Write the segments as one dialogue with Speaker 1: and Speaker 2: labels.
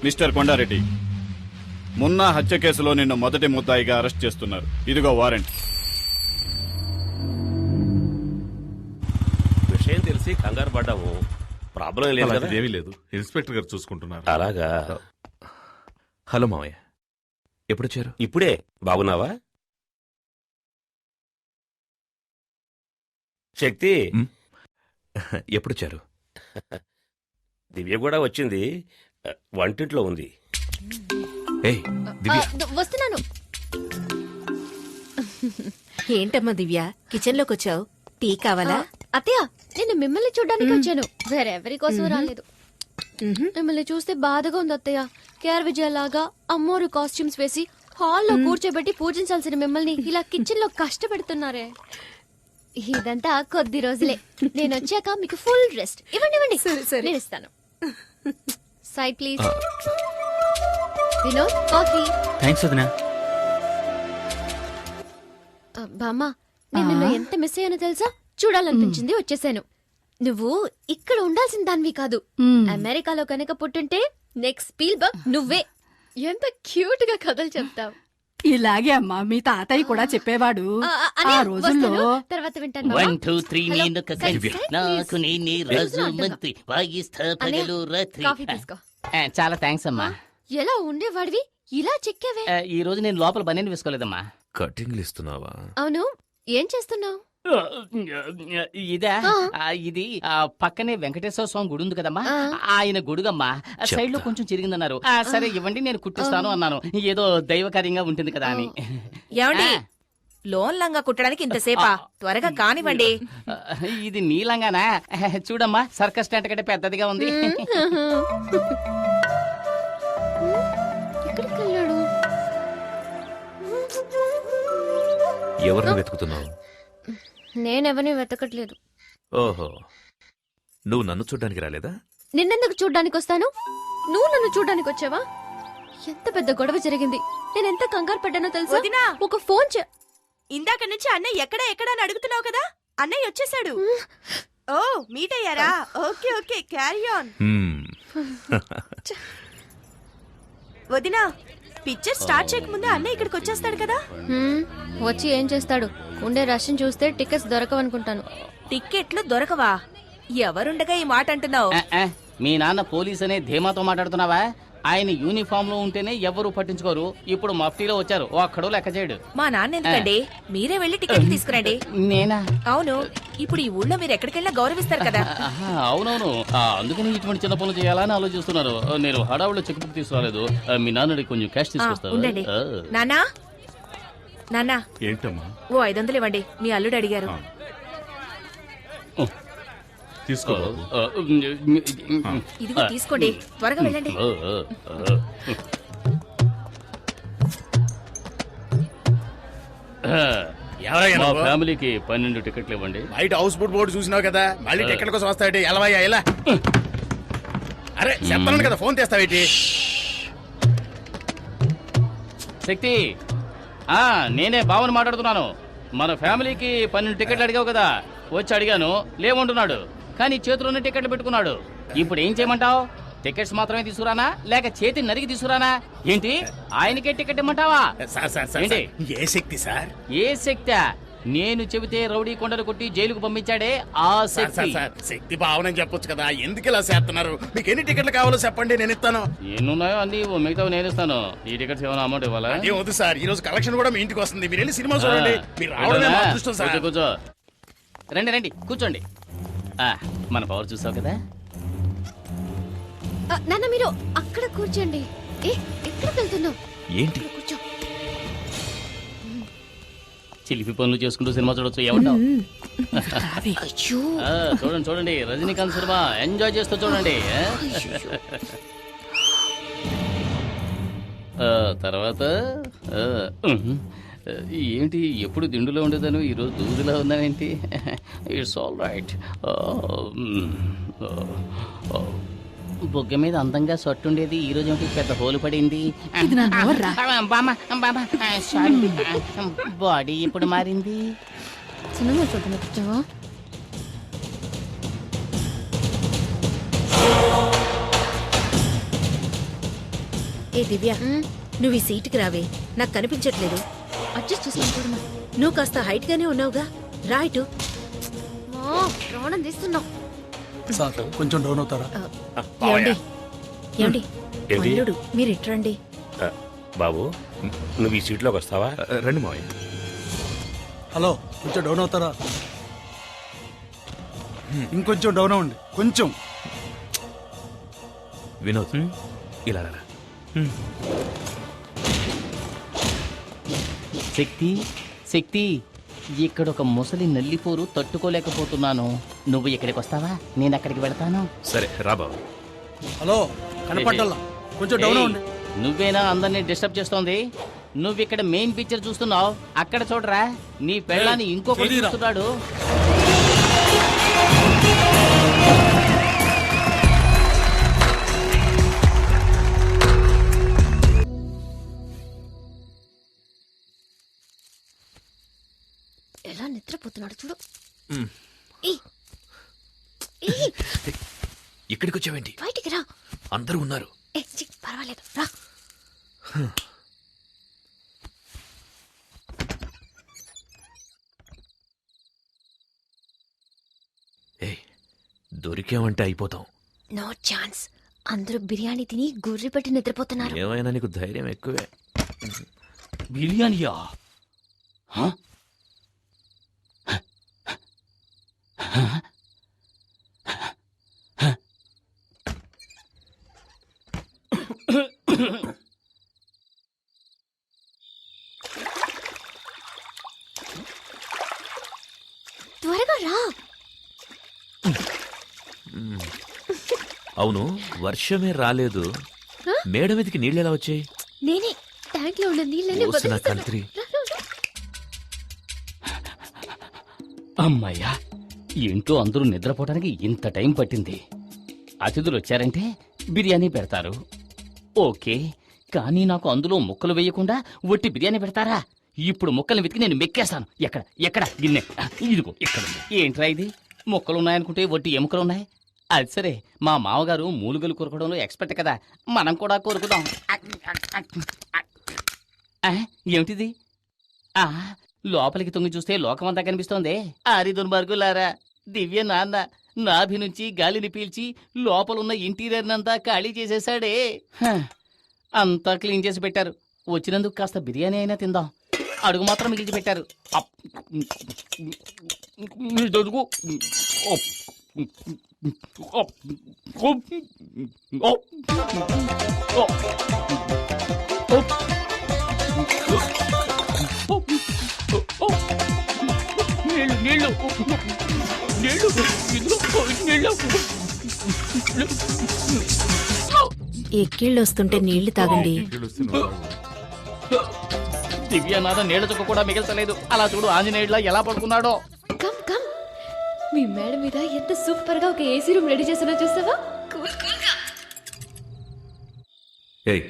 Speaker 1: Mister Kondareddy, Munna హత్య కేసులో నిన్ను మొదటి ముద్దాయిగా అరెస్ట్ చేస్తున్నారు. ఇదిగో వారెంట్.
Speaker 2: విషయం తెలిసి కంగారు పడ్డాము. ప్రాబ్లం లేదు కదా?
Speaker 3: ఏమీ లేదు, ఇన్స్పెక్టర్ గారు చూసుకుంటున్నారు.
Speaker 2: అలాగా.
Speaker 4: హలో మావయ్య, ఎప్పుడొచ్చారు?
Speaker 2: ఇప్పుడే. బాగున్నావా శక్తి?
Speaker 4: ఎప్పుడొచ్చారు?
Speaker 2: దివ్య కూడా వచ్చింది, వంటింట్లో ఉంది.
Speaker 4: ఏయ్ దివ్య,
Speaker 5: వస్తున్నాను. ఏంటమ్మా దివ్య, కిచెన్ లోకి వచ్చావు? టీ కావాలా?
Speaker 6: అత్తయ్య, నేను మిమ్మల్ని చూడ్డానికి వచ్చాను, వేరెవరి కోసం రాలేదు. మిమ్మల్ని చూస్తే బాధగా ఉంది అత్తయ్య. కేఆర్ విజయ లాగా అమ్మోరు కాస్ట్యూమ్స్ వేసి హాల్లో కూర్చోబెట్టి పూజించాల్సిన మిమ్మల్ని ఇలా కిచెన్ లో కష్టపెడుతున్నారే. ఇదంతా కొద్ది రోజులే. నేను వచ్చాక మీకు ఫుల్ రెస్ట్. ఇవ్వండి ఇవ్వండి, నేను ఇస్తాను. Side please. Vinod, coffee.
Speaker 7: Thanks వదినా.
Speaker 6: బామ్మ, నేను నిన్ను ఎంత మిస్ అయ్యానో తెలుసా? చూడాలనిపించింది, వచ్చేసాను. నువ్వు ఇక్కడ ఉండాల్సిన దానివి కాదు. అమెరికాలో కనుక పుట్టుంటే నెక్స్ట్ స్పీల్బర్గ్ నువ్వే. ఎంత క్యూట్ గా కథలు చెప్తావు.
Speaker 8: ఇలాగే అమ్మా మీ తాతయ్య కూడా చెప్పేవాడు. ఆ రోజుల్లో
Speaker 6: తర్వాత వింటాను.
Speaker 7: 1 2 3 నేను నాకు నేనే రాజు మంత్రి వాయిస్తా పగలు రాత్రి.
Speaker 6: కాఫీ తీసుకో.
Speaker 7: చాలా థ్యాంక్స్ అమ్మా.
Speaker 6: ఎలా ఉండేవాడివి ఇలా చెక్కావే?
Speaker 7: ఈ రోజు నేను లోపల బనీని వేసుకోలేదమ్మా.
Speaker 4: కటింగ్లు ఇస్తున్నావా?
Speaker 6: అవును, ఏం చేస్తున్నావు?
Speaker 7: ఇదా? ఇది పక్కనే వెంకటేశ్వర స్వామి గుడి ఉంది కదమ్మా, ఆయన గుడుగమ్మా. సైడ్ లో కొంచెం చిరిగిందన్నారు. సరే ఇవ్వండి, నేను కుట్టిస్తాను అన్నాను. ఏదో దైవకార్యంగా ఉంటుంది కదా అని.
Speaker 5: ఏమండి, లోన్ లంగా కుట్టడానికి ఇంతసేపా? త్వరగా కానివ్వండి.
Speaker 7: ఇది నీలంగానా? చూడమ్మా, సర్కస్ టెంట్ కంటే పెద్దదిగా ఉంది.
Speaker 6: ఎక్కడికి వెళ్ళాడు?
Speaker 4: ఎవరిని వెతుకుతున్నావు?
Speaker 6: నేనెవరిని వెతకట్లేదు.
Speaker 4: ఓహో, నువ్వు నన్ను చూడ్డానికి రాలేదా?
Speaker 6: నిన్నెందుకు చూడ్డానికి వస్తాను? నువ్వు నన్ను చూడ్డానికి వచ్చావా? ఎంత పెద్ద గొడవ జరిగింది. నేనెంత కంగారు పడ్డానో తెలుసా?
Speaker 5: వదినా!
Speaker 6: ఒక ఫోన్
Speaker 5: ఇందాక నుంచి అన్నయ్య ఎక్కడా అని అడుగుతున్నావు కదా, అన్నయ్య వచ్చేసాడు. ఓ, మీట్ అయ్యారా? Okay okay, carry on. వదినా, పిక్చర్ స్టార్ట్ చేయకముందే అన్నయ్య ఇక్కడికి వచ్చేస్తాడు కదా.
Speaker 6: వచ్చి ఏం చేస్తాడు? ఉండే రష్ని చూస్తే టికెట్స్ దొరకవనుకుంటాను.
Speaker 5: టిక్కెట్లు దొరకవా? ఎవరుండగా ఈ మాట అంటున్నావు?
Speaker 7: మీ నాన్న పోలీస్ అనే ధీమాతో మాట్లాడుతున్నావా? ఆయన యూనిఫామ్ లో ఉంటేనే ఎవరు పట్టించుకోరు. ఇప్పుడు మఫ్టీలో వచ్చారు, ఒక్కడో లెక్క చేయడు.
Speaker 5: మా నాన్న ఎందుకండి? మీరే వెళ్లి టికెట్ తీసుకురండి.
Speaker 7: నేనా?
Speaker 5: అవును, ఇప్పుడు ఈ ఊళ్ళో మీరు ఎక్కడికెళ్ళా గౌరవిస్తారు కదా.
Speaker 7: అవునవును, అందుకని ఇటువంటి చిన్న పనులు చేయాలని ఆలోచిస్తున్నారు. నేను హడావులో చెక్ బుక్ తీసుకురాలేదు. మీ నాన్నడి కొంచెం క్యాష్ తీసుకొస్తాను.
Speaker 5: ఉండండి. నాన్నా, నాన్నా,
Speaker 3: ఏంటమ్మా?
Speaker 5: ఓ 500 ఇవ్వండి, మీ అల్లుడు అడిగారు.
Speaker 3: తీసుకో.
Speaker 5: ఇదిగో తీసుకోండి, త్వరగా వెళ్ళండి.
Speaker 7: మా ఫ్యామిలీకి 12 టికెట్లు ఇవ్వండి.
Speaker 9: బయట హౌస్ బోట్ బోర్డు చూసినావు కదా, మళ్ళీ టికెట్ కోసం వస్తాయి. ఎలవయ్యా ఎలా? అరే చెప్పను కదా, ఫోన్ తెస్తావేటి?
Speaker 7: శక్తి, నేనే బావని మాట్లాడుతున్నాను. మన ఫ్యామిలీకి 12 టికెట్లు అడిగావు కదా, వచ్చి అడిగాను, లేవంటున్నాడు. కానీ చేతిలోనే టికెట్లు పెట్టుకున్నాడు. ఇప్పుడు ఏం చేయమంటావు? టికెట్స్ మాత్రమే తీసుకురానా, లేక చేతి నరికి తీసుకురానా? ఏంటి, ఆయనకే టికెట్ ఇమ్మంటావా? ఏంటి?
Speaker 9: ఏ శక్తి సార్?
Speaker 7: ఏ శక్తి? నేను చెబితే రౌడీ కొండలు కొట్టి జైలుకు పంపించాడే ఆ శక్తి.
Speaker 9: శక్తి భావనని చెప్పొచ్చు కదా, ఎందుకు ఇలా చేస్తున్నారు? మీకు ఎన్ని టికెట్లు కావాలో చెప్పండి, నేను ఇస్తాను.
Speaker 7: ఎన్నున్నాయో అన్ని, మిగతా నేను ఇస్తాను. ఈ టికెట్స్ ఏమైనా అమౌంట్ ఇవ్వాలా?
Speaker 9: ఏం వద్దు సార్, ఈ రోజు కలెక్షన్ కూడా మీ ఇంటికి వస్తుంది. మీరు వెళ్ళి సినిమా చూడండి. మీరు రావడమే మా అదృష్టం సార్.
Speaker 7: కూర్చో, రండి రండి, కూర్చోండి. మన పవర్ చూసావు కదా.
Speaker 6: నాన్న, మీరు అక్కడ కూర్చోండి. ఎక్కడికి వెళ్తున్నావు?
Speaker 4: ఏంటి?
Speaker 6: కూర్చో.
Speaker 7: చిలిపి పనులు చేసుకుంటూ సినిమా చూడొచ్చు. ఏమంటావు?
Speaker 6: అయ్యో,
Speaker 7: చూడండి చూడండి, రజనీకాంత్ సినిమా ఎంజాయ్ చేస్తూ చూడండి. తర్వాత ఏంటి, ఎప్పుడు దిండులో ఉండేదాను, ఈరోజు దూదిలో ఉన్నానేంటి? It's all right. బొగ్గ మీద అందంగా సొట్టు ఉండేది, ఈ రోజు ఏమిటి పెద్ద హోలు పడింది? బాడీ ఇప్పుడు మారింది.
Speaker 6: సినిమా చూడడానికి వచ్చావా?
Speaker 10: ఏ దివ్య నువ్వు ఈ సీటుకి రావే నాకు కనిపించట్లేదు.
Speaker 6: అడ్జస్ట్ చేసుకుంటున్నా.
Speaker 10: నువ్వు కాస్త హైట్ గానే ఉన్నావుగా, రా ఇటు.
Speaker 6: ప్రాణం తీస్తున్నావు.
Speaker 9: సార్ కొంచెం డౌన్ అవుతారా?
Speaker 10: ఏమండి ఏమండి
Speaker 2: ఏంటి?
Speaker 10: అల్లుడు మీరు ఇట్రండి.
Speaker 2: బాబు నువ్వు ఈ సీట్లోకి వస్తావా?
Speaker 4: రండి మావయ్య.
Speaker 9: హలో కొంచెం డౌన్ అవుతారా? ఇంకొంచెం డౌన్ అవ్వండి కొంచెం.
Speaker 4: వినోద్ ఇలా రా.
Speaker 7: శక్తి శక్తి, ఇక్కడ ఒక ముసలి నల్లిపోరు తట్టుకోలేకపోతున్నాను. నువ్వు ఇక్కడికి వస్తావా? నేను అక్కడికి వెళతాను.
Speaker 4: సరే రా బాబు.
Speaker 9: హలో కనపడ్డల్లా కొంచెం డౌన్ అవ్వండి.
Speaker 7: నువ్వేనా అందరినీ డిస్టర్బ్ చేస్తోంది? నువ్వు ఇక్కడ మెయిన్ పిక్చర్ చూస్తున్నావు, అక్కడ చూడరా నీ పెళ్ళాన్ని ఇంకొకటి
Speaker 9: తెలీరా?
Speaker 7: చూస్తున్నాడు.
Speaker 6: ఎలా నిద్రపోతున్నాడు చూడు.
Speaker 4: ఇక్కడికి వచ్చావేంటి?
Speaker 6: బయటికి రా.
Speaker 4: అందరూ ఉన్నారు.
Speaker 6: పర్వాలేదు రా.
Speaker 4: ఏ దొరికామంటే అయిపోతాం.
Speaker 6: No chance. అందరూ బిర్యానీ తిని గుర్రి పెట్టి నిద్రపోతున్నారు.
Speaker 4: ఏమైనా నీకు ధైర్యం ఎక్కువే.
Speaker 7: బిర్యానీయా? హ?
Speaker 6: త్వరగా రా.
Speaker 4: అవును, వర్షమే రాలేదు. మేడ మీదకి నీళ్ళు ఎలా వచ్చాయి?
Speaker 6: నేనే ట్యాంక్ లో ఉన్న నీళ్ళని
Speaker 4: ఓసిన కంత్రి.
Speaker 7: అమ్మాయ్యా, ఇంట్లో అందరూ నిద్రపోవడానికి ఇంత టైం పట్టింది. అతిథులు వచ్చారంటే బిర్యానీ పెడతారు, ఓకే. కానీ నాకు అందులో ముక్కలు వేయకుండా ఒట్టి బిర్యానీ పెడతారా? ఇప్పుడు ముక్కల్ని వెతికి నేను మెక్కేస్తాను. ఎక్కడ ఎక్కడ గిన్నె? ఇదిగో ఇక్కడ ఉంది. ఏంట్రా ఇది? ముక్కలు ఉన్నాయనుకుంటే ఒట్టి ఎముకలు ఉన్నాయి. అది సరే, మా మామగారు మూలుగలు కొరకడంలో ఎక్స్పర్ట్ కదా, మనం కూడా కొరుకుదాం. ఏమిటిది? లోపలికి తొంగి చూస్తే లోకమంతా కనిపిస్తోంది. ఆరి దుర్మార్గులారా, దివ్య నాన్న నాభి నుంచి గాలిని పీల్చి లోపలున్న ఇంటీరియర్ అంతా ఖాళీ చేసేసాడే. అంతా క్లీన్ చేసి పెట్టారు. వచ్చినందుకు కాస్త బిర్యానీ అయినా తిందాం. అడుగు మాత్రం మిగిల్చి పెట్టారు. నీళ్ళు నీళ్ళు నీళ్ళు.
Speaker 10: ఎక్కిళ్ళు వస్తుంటే నీళ్లు తాగండి.
Speaker 7: దివ్యనాథ నీళ్ళ చుక్క కూడా మిగల్చలేదు. అలా చూడు ఆంజనేయుడిలా ఎలా పడుకున్నాడో.
Speaker 6: Come come. మీ మేడ మీద ఎంత సూపర్ గా ఒక ఏసీ రూమ్ రెడీ చేసినా చూసావా? కూల్ కూల్ గా.
Speaker 4: ఏయ్,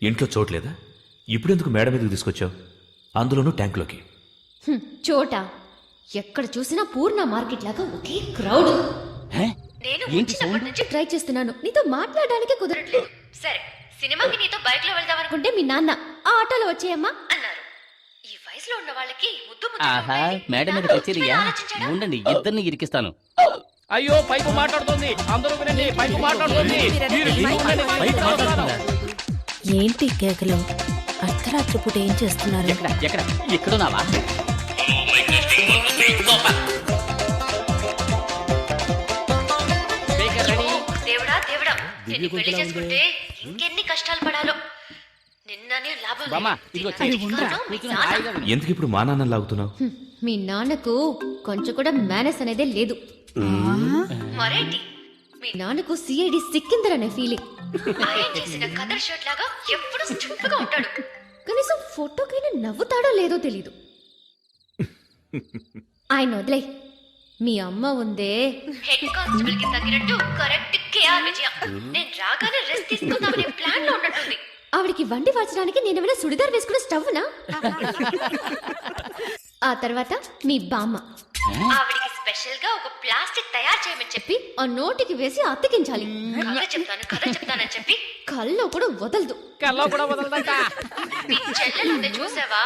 Speaker 4: ఇంట్లో చోట్లేదా? ఇప్పుడెందుకు మేడ మీదకి తీసుకొచ్చావు? అందులోనూ ట్యాంక్లోకి.
Speaker 6: చోట ఎక్కడ చూసినా పూర్ణ మార్కెట్ లాగా ఒకే క్రౌడ్. నేను వచ్చినప్పటి నుంచి ట్రై చేస్తున్నాను, నీతో మాట్లాడడానికి కుదరట్లేదు. సరే, సినిమాకి నీతో బైక్ లో వెళ్దాం అనుకుంటే మీ నాన్న ఆ ఆటోలో వచ్చేయమ్మా అన్నారు. ఈ వయసులో ఉన్న వాళ్ళకి
Speaker 7: ఆహా, మేడం మీద కచేరియా? ఉండండి, ఇద్దరిని ఇరికిస్తాను. అయ్యో, పైపు మాట్లాడుతోంది. అందరూ వినండి, పైపు మాట్లాడుతోంది.
Speaker 10: ఏంటి కేకలు? అర్ధరాత్రి పూట ఏం చేస్తున్నారు?
Speaker 7: ఎక్కడ ఎక్కడ ఎక్కడున్నావా?
Speaker 6: దేవుడా దేవుడా, నిన్ను పెళ్లి చేసుకుంటే ఇంకెన్ని కష్టాలు పడాలో. నిన్ననే లాభం.
Speaker 7: బామ్మ, ఇదిగో చెయ్యి. కూర్చుని హాయిగా విను.
Speaker 4: ఎందుకు ఇప్పుడు మా నాన్న లాగుతున్నావు?
Speaker 6: మీ నాన్నకు కొంచెం కూడా మేనస్ అనేదే లేదు. మరేంటి, మీ నాన్నకు సిఐడి సిక్కిందరనే ఫీలింగ్. ఆయన చేసిన కదర్ షర్ట్ లాగా ఎప్పుడు స్టిఫ్ గా ఉంటాడు. కనీసం ఫోటోకైనా నవ్వుతాడో లేదో తెలీదు. ఆయన వదిలే. మీ అమ్మ ఉందే, హెడ్ కానిస్టేబుల్ కి తగినట్టు కరెక్ట్ కేఆర్ విజయ. నేను రాగానే రెస్ట్ తీసుకుందామనే ప్లాన్ లో ఉన్నట్టుంది. ఆవిడికి వండి వాచడానికి నేనేమైనా సుడిదార్ వేసుకున్న స్టవ్నా? ఆ తర్వాత మీ బామ్మ, ఆవిడికి స్పెషల్ స్పెషల్ గా ఒక ప్లాస్టిక్ తయారు చేయమని చెప్పి ఆ నోటికి వేసి అతికించాలి. కథ చెప్తానని చెప్పి కల్లో కూడా వదలదు.
Speaker 7: కల్లో కూడా వదలదంట.
Speaker 6: మీ చెల్లెలుంది చూసావా,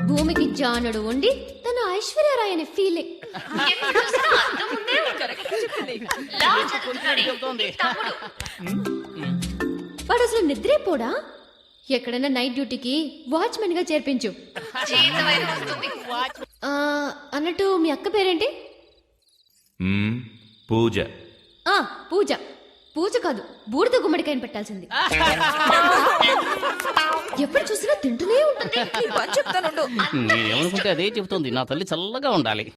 Speaker 6: భూమికి జానుడు ఉండి తన ఐశ్వర్యరాయ్ అనే ఫీలింగ్. ఎప్పుడు చూసినా అద్దం ముందే ఉంటుంది. లా చదువుతున్నాడు ఈ తమ్ముడు. వాడు అసలు నిద్రేపోడా? ఎక్కడైనా నైట్ డ్యూటీకి వాచ్మెన్ గా చేర్పించు. ఆ, అన్నట్టు మీ అక్క పేరేంటి?
Speaker 4: పూజ.
Speaker 6: పూజ. పూజ కాదు, బూడిద గుమ్మడికాయని పెట్టాల్సింది. ఎప్పుడు చూసినా తింటూనే ఉంటుంది.
Speaker 7: నేనేమనుకుంటే అదే చెబుతుంది. నా తల్లి చల్లగా ఉండాలి.